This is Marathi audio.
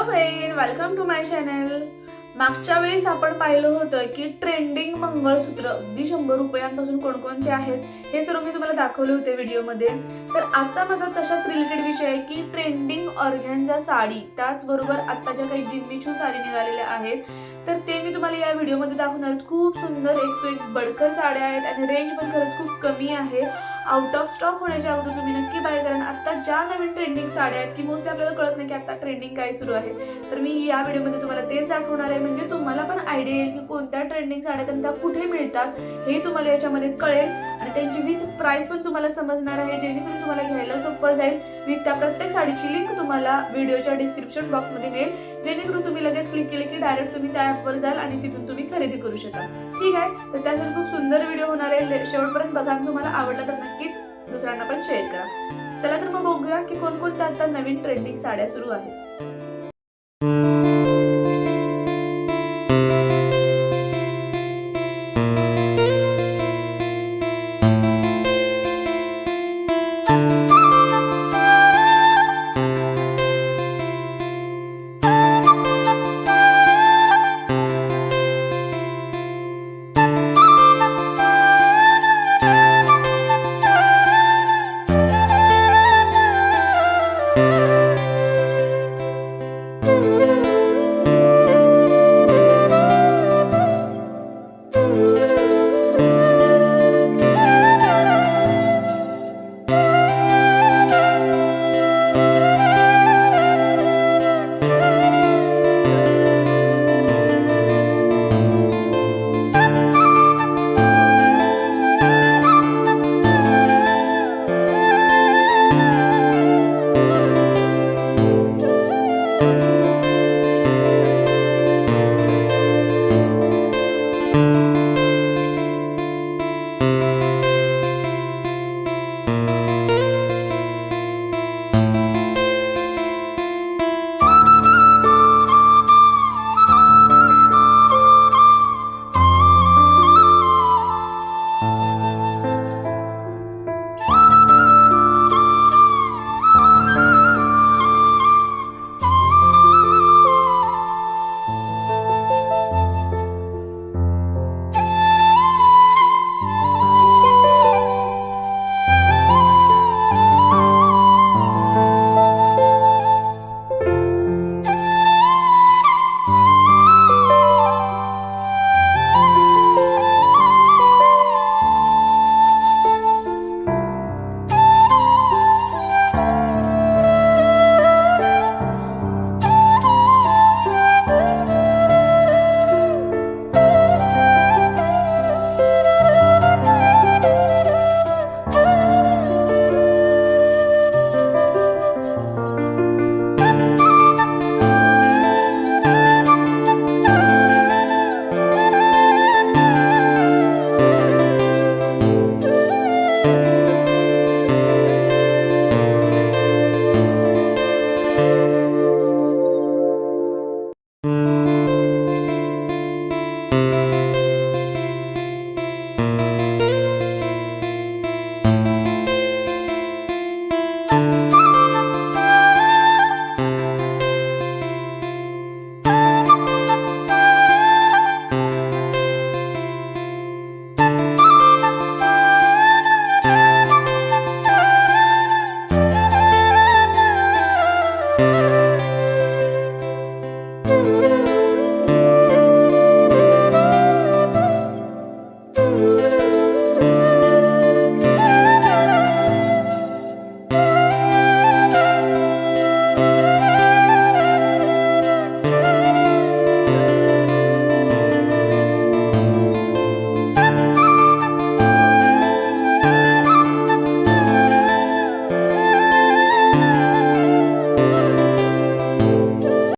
Hello friend, welcome to my channel. मागच्या वेळेस आपण पाहिलं होतं की ट्रेंडिंग मंगळसूत्र अगदी 100 रुपयांपासून कोणकोणते आहेत हे सर्व मी तुम्हाला दाखवले होते व्हिडिओमध्ये. तर आजचा माझा तशाच रिलेटेड विषय आहे की ट्रेंडिंग ऑर्गॅन्झा साडी, त्याचबरोबर आता ज्या काही जिम्मीचू साडी निघालेल्या आहेत तर ते मी तुम्हाला या व्हिडिओमध्ये दाखवणार आहे. खूप सुंदर 101 बडकर साड्या आहेत आणि रेंज पण खरंच खूप कमी आहे. आउट ऑफ स्टॉक होण्याच्या अगोदर तुम्ही नक्की बाय करा. आता ज्या नवीन ट्रेंडिंग साड्या आहेत की मोस्टली आपल्याला कळत नाही की आता ट्रेंडिंग काय सुरू आहे, तर मी या व्हिडिओमध्ये तुम्हाला तेच दाखवणार आहे. म्हणजे तुम्हाला पण आयडिया येईल की कोणत्या ट्रेंडिंग साड्या आणि त्या कुठे मिळतात हे तुम्हाला याच्यामध्ये कळेल आणि त्यांची विथ प्राइस पण तुम्हाला समजणार आहे, जेणेकरून तुम्हाला घ्यायला सोपं जाईल. विथ त्या प्रत्येक साडीची लिंक तुम्हाला व्हिडिओच्या डिस्क्रिप्शन बॉक्समध्ये मिळेल, जेणेकरून तुम्ही लगेच क्लिक केले की डायरेक्ट तुम्ही त्या ॲपवर जाल आणि तिथून तुम्ही खरेदी करू शकाल. ठीक आहे, तर त्यासाठी खूप सुंदर व्हिडिओ होणार आहे. शेवटपर्यंत बघा. तुम्हाला आवडला तर नक्कीच दुसऱ्यांना पण शेअर करा. चला तर मग बघूया की कोणकोणत्या आता नवीन ट्रेंडिंग साड्या सुरू आहेत.